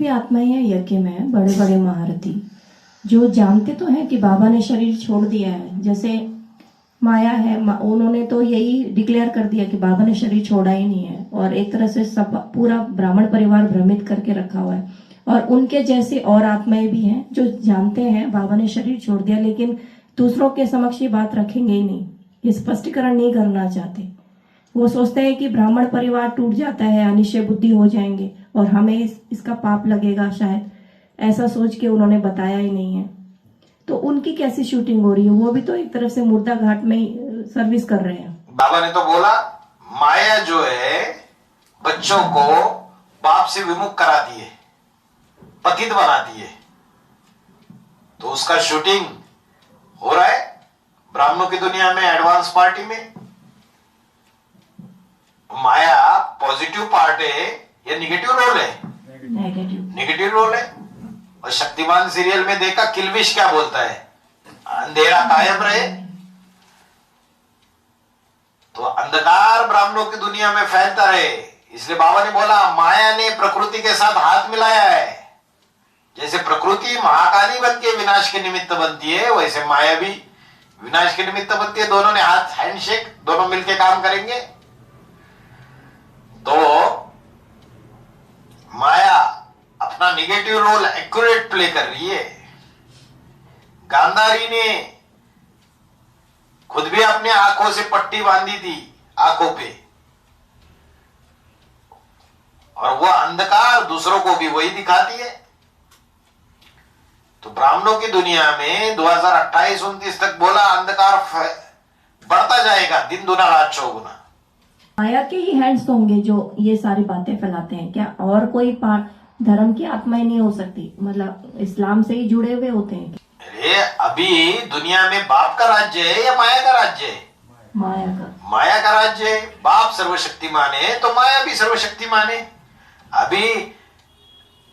आत्माएं हैं यज्ञ में, बड़े बड़े महारथी जो जानते तो हैं कि बाबा ने शरीर छोड़ दिया है। जैसे माया है, उन्होंने तो यही डिक्लेयर कर दिया कि बाबा ने शरीर छोड़ा ही नहीं है, और एक तरह से सब पूरा ब्राह्मण परिवार भ्रमित करके रखा हुआ है। और उनके जैसे और आत्माएं भी हैं जो जानते हैं बाबा ने शरीर छोड़ दिया, लेकिन दूसरों के समक्ष ये बात रखेंगे ही नहीं, ये स्पष्टीकरण नहीं करना चाहते। वो सोचते हैं कि ब्राह्मण परिवार टूट जाता है, अनिश्चय बुद्धि हो जाएंगे और हमें इसका पाप लगेगा शायद, ऐसा सोच के उन्होंने बताया ही नहीं है। तो उनकी कैसी शूटिंग हो रही है? वो भी तो एक तरफ से मुर्दा घाट में ही सर्विस कर रहे हैं। बाबा ने तो बोला माया जो है बच्चों को बाप से विमुख करा दिए, पतित बना दिए, तो उसका शूटिंग हो रहा है ब्राह्मणों की दुनिया में, एडवांस पार्टी में। माया पॉजिटिव पार्ट है या निगेटिव रोल है? नेगेटिव रोल है। और शक्तिमान सीरियल में देखा किलविश क्या बोलता है, अंधेरा कायम रहे। तो अंधकार ब्राह्मणों की दुनिया में फैलता रहे, इसलिए बाबा ने बोला माया ने प्रकृति के साथ हाथ मिलाया है। जैसे प्रकृति महाकाली बन के विनाश के निमित्त बनती है, वैसे माया भी विनाश के निमित्त बनती है। दोनों ने हाथ हैंडशेक, दोनों मिलके काम करेंगे। तो माया अपना निगेटिव रोल एक्यूरेट प्ले कर रही है। गांधारी ने खुद भी अपने आंखों से पट्टी बांधी थी, आंखों पे, और वह अंधकार दूसरों को भी वही दिखाती है। तो ब्राह्मणों की दुनिया में 2028-29 तक बोला अंधकार बढ़ता जाएगा, दिन दुना रात चौगुना। माया के ही हैंड्स होंगे जो ये सारी बातें फैलाते हैं क्या? और कोई धर्म की आत्माएं नहीं हो सकती? मतलब इस्लाम से ही जुड़े हुए होते हैं? अरे अभी दुनिया में बाप का राज्य है या माया का राज्य है? माया का राज्य है। बाप सर्वशक्तिमान है तो माया भी सर्वशक्तिमान है। अभी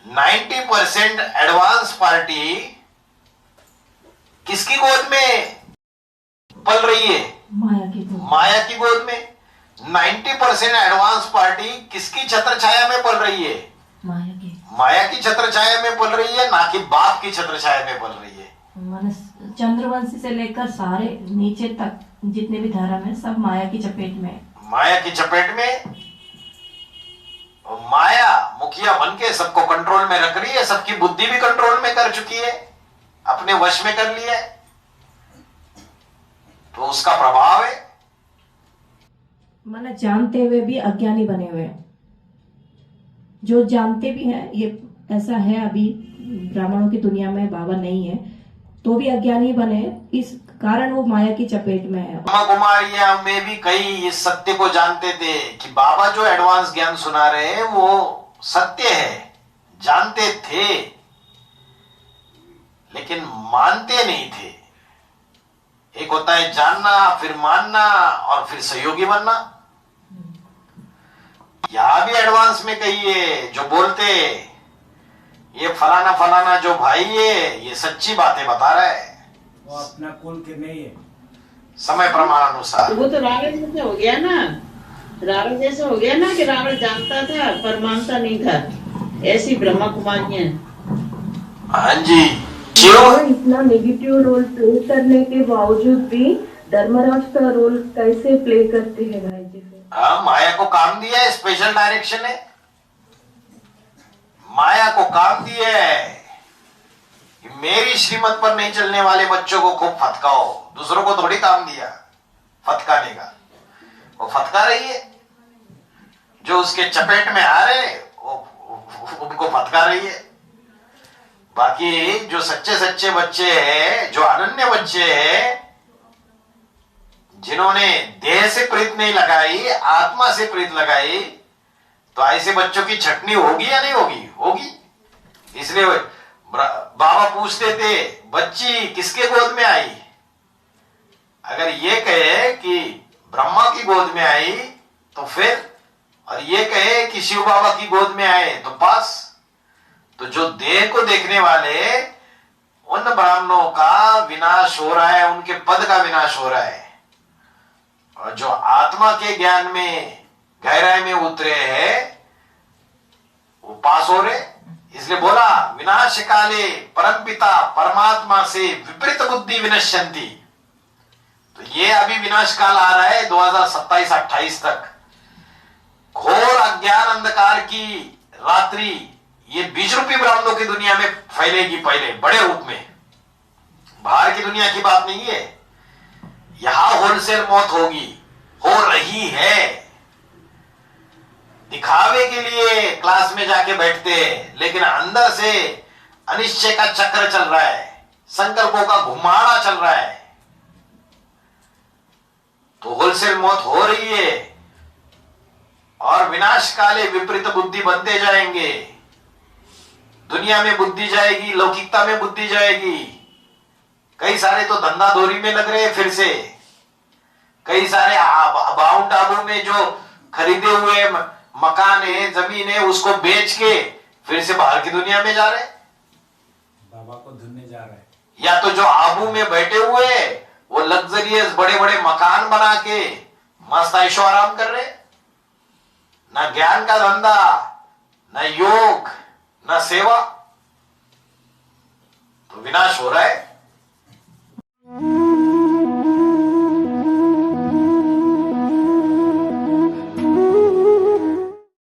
90% एडवांस पार्टी किसकी गोद में पल रही है? माया की गोद में। 90% एडवांस पार्टी किसकी छत्र छाया में पल रही है? माया की छत्र छाया में पल रही है, ना कि बाप की छत्र छाया में पल रही है। चंद्रवंशी से लेकर सारे नीचे तक जितने भी धर्म है सब माया की चपेट में। माया की चपेट में। माया मुखिया बन के सबको कंट्रोल में रख रही है, सबकी बुद्धि भी कंट्रोल में कर चुकी है, अपने वश में कर लिया है। तो उसका प्रभाव है। माना जानते हुए भी अज्ञानी बने हुए हैं। जो जानते भी हैं ये ऐसा है, अभी ब्राह्मणों की दुनिया में बाबा नहीं है तो भी अज्ञानी बने, इस कारण वो माया की चपेट में है। कुमारिया में भी कई इस सत्य को जानते थे कि बाबा जो एडवांस ज्ञान सुना रहे हैं वो सत्य है, जानते थे लेकिन मानते नहीं थे। एक होता है जानना, फिर मानना और फिर सहयोगी बनना। यहां भी एडवांस में कहिए जो बोलते ये फलाना फलाना जो भाई है ये सच्ची बातें बता रहा है, वो अपना कुल के नहीं है। समय प्रमाण अनुसार वो तो रावण जैसे हो गया ना, रावण जैसे हो गया ना कि रावण जानता था पर मानता नहीं था। ऐसी ब्रह्मा कुमारियां। हाँ जी। इतना नेगेटिव रोल प्ले करने के बावजूद भी धर्मराज का रोल कैसे प्ले करते हैं भाई जी? हाँ, माया को काम दिया है, स्पेशल डायरेक्शन है। माया को काम दिया है कि मेरी श्रीमत पर नहीं चलने वाले बच्चों को खूब फटकाओ। दूसरों को थोड़ी काम दिया फटकाने का, वो फटका रही है। जो उसके चपेट में आ रहे उनको फटका रही है। बाकी जो सच्चे सच्चे बच्चे हैं, जो अनन्य बच्चे हैं, जिन्होंने देह से प्रीत नहीं लगाई, आत्मा से प्रीत लगाई, तो ऐसे बच्चों की छटनी होगी या नहीं होगी? होगी। इसलिए बाबा पूछते थे बच्ची किसके गोद में आई? अगर ये कहे कि ब्रह्मा की गोद में आई तो फिर, और ये कहे कि शिव बाबा की गोद में आए तो पास। तो जो देह को देखने वाले उन ब्राह्मणों का विनाश हो रहा है, उनके पद का विनाश हो रहा है, और जो आत्मा के ज्ञान में गहराई में उतरे हैं वो पास हो रहे। इसलिए बोला विनाश काले परमपिता परमात्मा से विपरीत बुद्धि विनश्यंती। तो ये अभी विनाश काल आ रहा है 2027-28 तक। घोर अज्ञान अंधकार की रात्रि ये बीज रूपी ब्राह्मणों की दुनिया में फैलेगी, पहले बड़े रूप में। बाहर की दुनिया की बात नहीं है, यहां होलसेल मौत होगी, हो रही है। दिखावे के लिए क्लास में जाके बैठते हैं, लेकिन अंदर से अनिश्चय का चक्र चल रहा है, संकल्पों का घुमाड़ा चल रहा है। तो होलसेल मौत हो रही है और विनाश काले विपरीत बुद्धि बनते जाएंगे। दुनिया में बुद्धि जाएगी, लौकिकता में बुद्धि जाएगी। कई सारे तो धंधा धोरी में लग रहे हैं फिर से। कई सारे बाउंड आबू में जो खरीदे हुए मकान है, जमीन है, उसको बेच के फिर से बाहर की दुनिया में जा रहे हैं। बाबा को धुनने जा रहा है। या तो जो आबू में बैठे हुए वो लग्जरियस बड़े बड़े मकान बना के मस्त ऐशो आराम कर रहे। ना ज्ञान का धंधा, न योग, न सेवा। तो विनाश हो रहा है।